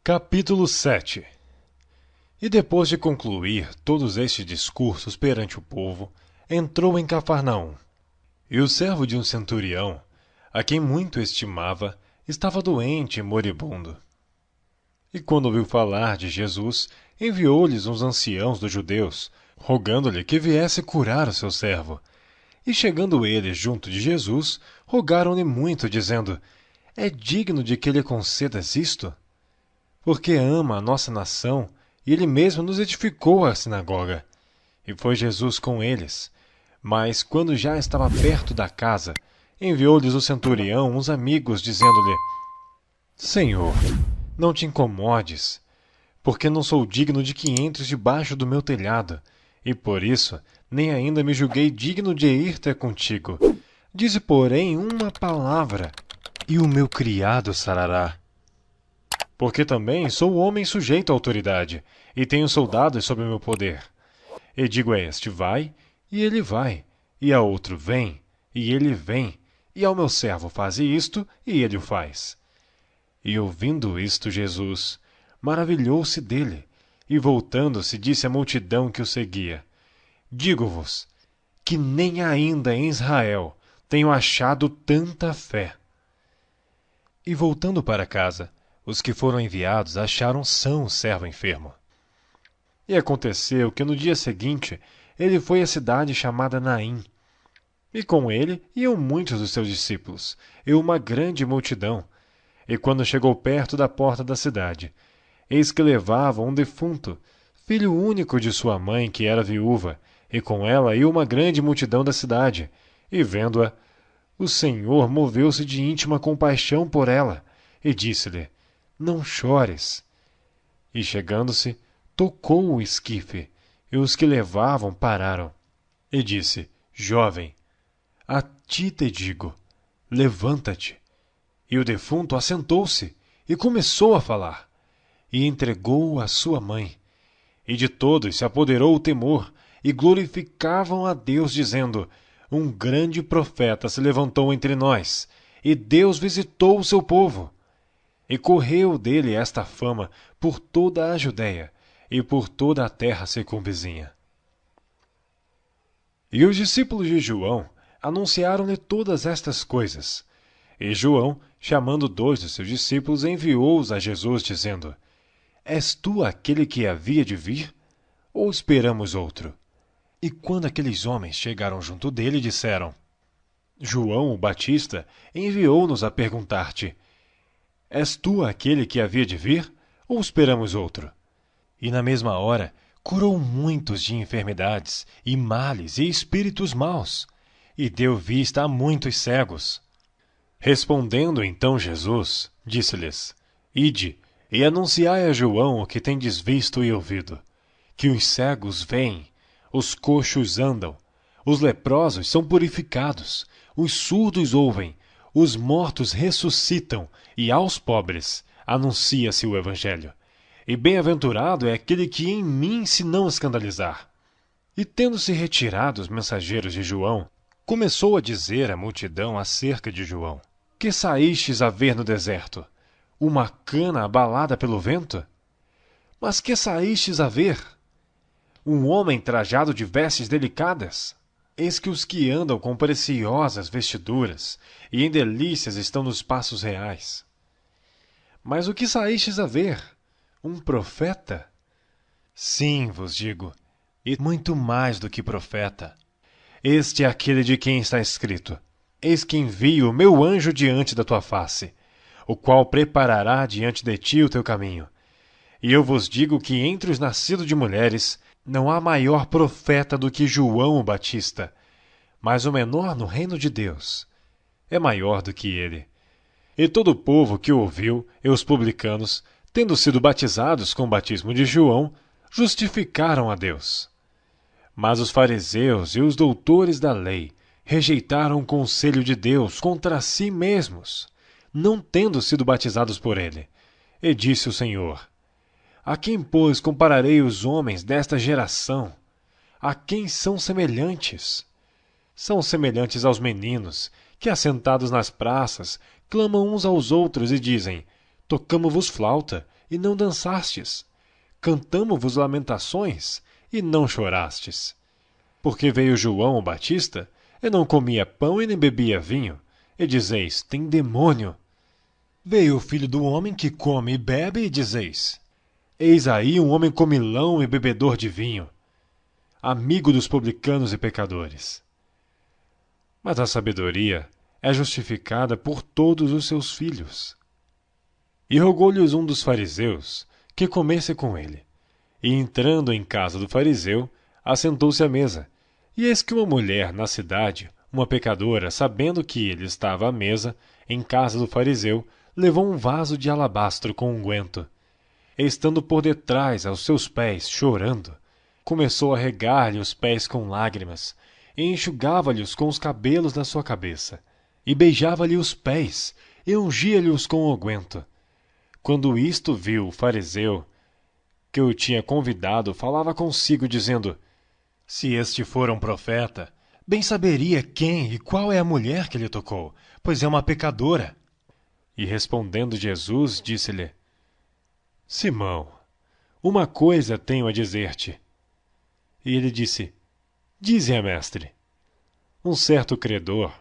Capítulo 7. E depois de concluir todos estes discursos perante o povo, entrou em Cafarnaum. E o servo de um centurião, a quem muito estimava, estava doente e moribundo. E quando ouviu falar de Jesus, enviou-lhes uns anciãos dos judeus, rogando-lhe que viesse curar o seu servo. E chegando eles junto de Jesus, rogaram-lhe muito, dizendo: É digno de que lhe concedas isto? Porque ama a nossa nação, e ele mesmo nos edificou a sinagoga. E foi Jesus com eles. Mas, quando já estava perto da casa, enviou-lhes o centurião uns amigos, dizendo-lhe: Senhor, não te incomodes, porque não sou digno de que entres debaixo do meu telhado, e por isso nem ainda me julguei digno de ir ter contigo. Dize, porém, uma palavra, e o meu criado sarará. Porque também sou homem sujeito à autoridade, e tenho soldados sob meu poder. E digo a este: vai, e ele vai, e a outro: vem, e ele vem, e ao meu servo: faze isto, e ele o faz. E ouvindo isto, Jesus maravilhou-se dele, e voltando-se disse à multidão que o seguia: Digo-vos que nem ainda em Israel tenho achado tanta fé. E voltando para casa, os que foram enviados acharam são o servo enfermo. E aconteceu que no dia seguinte ele foi à cidade chamada Naim. E com ele iam muitos dos seus discípulos, e uma grande multidão. E quando chegou perto da porta da cidade, eis que levavam um defunto, filho único de sua mãe, que era viúva, e com ela ia uma grande multidão da cidade. E vendo-a, o Senhor moveu-se de íntima compaixão por ela, e disse-lhe: Não chores. E chegando-se, tocou o esquife, e os que levavam pararam. E disse: Jovem, a ti te digo, levanta-te. E o defunto assentou-se, e começou a falar, e entregou-o à sua mãe. E de todos se apoderou o temor, e glorificavam a Deus, dizendo: Um grande profeta se levantou entre nós, e Deus visitou o seu povo. E correu dele esta fama por toda a Judéia, e por toda a terra circunvizinha. E os discípulos de João anunciaram-lhe todas estas coisas. E João, chamando 2 dos seus discípulos, enviou-os a Jesus, dizendo: És tu aquele que havia de vir, ou esperamos outro? E quando aqueles homens chegaram junto dele, disseram: João, o Batista, enviou-nos a perguntar-te: És tu aquele que havia de vir, ou esperamos outro? E na mesma hora curou muitos de enfermidades, e males, e espíritos maus, e deu vista a muitos cegos. Respondendo então Jesus, disse-lhes: Ide, e anunciai a João o que tendes visto e ouvido, que os cegos veem, os coxos andam, os leprosos são purificados, os surdos ouvem, os mortos ressuscitam, e aos pobres anuncia-se o Evangelho. E bem-aventurado é aquele que em mim se não escandalizar. E tendo-se retirado os mensageiros de João, começou a dizer à multidão acerca de João: Que saístes a ver no deserto? Uma cana abalada pelo vento? Mas que saístes a ver? Um homem trajado de vestes delicadas? Eis que os que andam com preciosas vestiduras e em delícias estão nos passos reais. Mas o que saístes a ver? Um profeta? Sim, vos digo, e muito mais do que profeta. Este é aquele de quem está escrito: Eis que envio o meu anjo diante da tua face, o qual preparará diante de ti o teu caminho. E eu vos digo que entre os nascidos de mulheres não há maior profeta do que João o Batista, mas o menor no reino de Deus é maior do que ele. E todo o povo que o ouviu, e os publicanos, tendo sido batizados com o batismo de João, justificaram a Deus. Mas os fariseus e os doutores da lei rejeitaram o conselho de Deus contra si mesmos, não tendo sido batizados por ele. E disse o Senhor: A quem, pois, compararei os homens desta geração? A quem são semelhantes? São semelhantes aos meninos, que, assentados nas praças, clamam uns aos outros e dizem: Tocamo-vos flauta, e não dançastes. Cantamo-vos lamentações, e não chorastes. Porque veio João o Batista, e não comia pão e nem bebia vinho, e dizeis, tem demônio. Veio o Filho do Homem que come e bebe, e dizeis, eis aí um homem comilão e bebedor de vinho, amigo dos publicanos e pecadores. Mas a sabedoria é justificada por todos os seus filhos. E rogou-lhes um dos fariseus que comesse com ele. E entrando em casa do fariseu, assentou-se à mesa. E eis que uma mulher na cidade, uma pecadora, sabendo que ele estava à mesa, em casa do fariseu, levou um vaso de alabastro com unguento. E estando por detrás aos seus pés, chorando, começou a regar-lhe os pés com lágrimas, e enxugava-lhes com os cabelos da sua cabeça, e beijava-lhe os pés, e ungia-lhe-os com unguento. Quando isto viu o fariseu, que o tinha convidado, falava consigo, dizendo, se este for um profeta, bem saberia quem e qual é a mulher que lhe tocou, pois é uma pecadora. E respondendo Jesus, disse-lhe, Simão, uma coisa tenho a dizer-te. E ele disse, dize, mestre. Um certo credor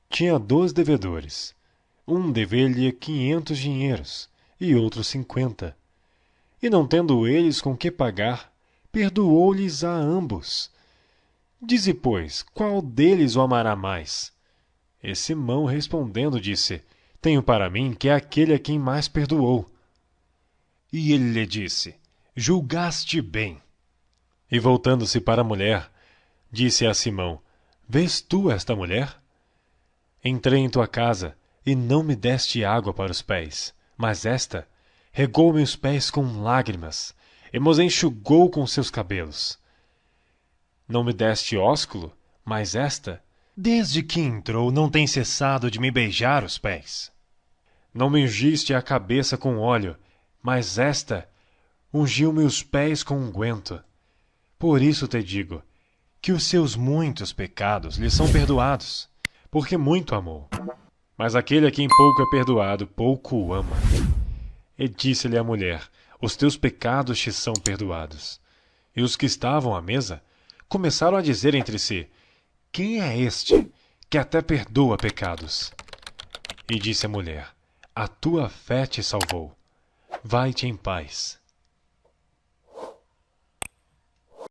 tinha 2 devedores. Um devia-lhe 500 dinheiros e outro 50. E não tendo eles com que pagar, perdoou-lhes a ambos. Dize, pois, qual deles o amará mais? E Simão respondendo disse, tenho para mim que é aquele a quem mais perdoou. E ele lhe disse, julgaste bem. E voltando-se para a mulher, disse a Simão, vês tu esta mulher? Entrei em tua casa, e não me deste água para os pés, mas esta regou-me os pés com lágrimas, e mos enxugou com seus cabelos. Não me deste ósculo, mas esta, desde que entrou, não tem cessado de me beijar os pés. Não me ungiste a cabeça com óleo, mas esta ungiu-me os pés com unguento. Por isso te digo, que os seus muitos pecados lhe são perdoados, porque muito amou. Mas aquele a quem pouco é perdoado, pouco o ama. E disse-lhe a mulher, os teus pecados te são perdoados. E os que estavam à mesa começaram a dizer entre si, quem é este que até perdoa pecados? E disse a mulher, a tua fé te salvou. Vai-te em paz.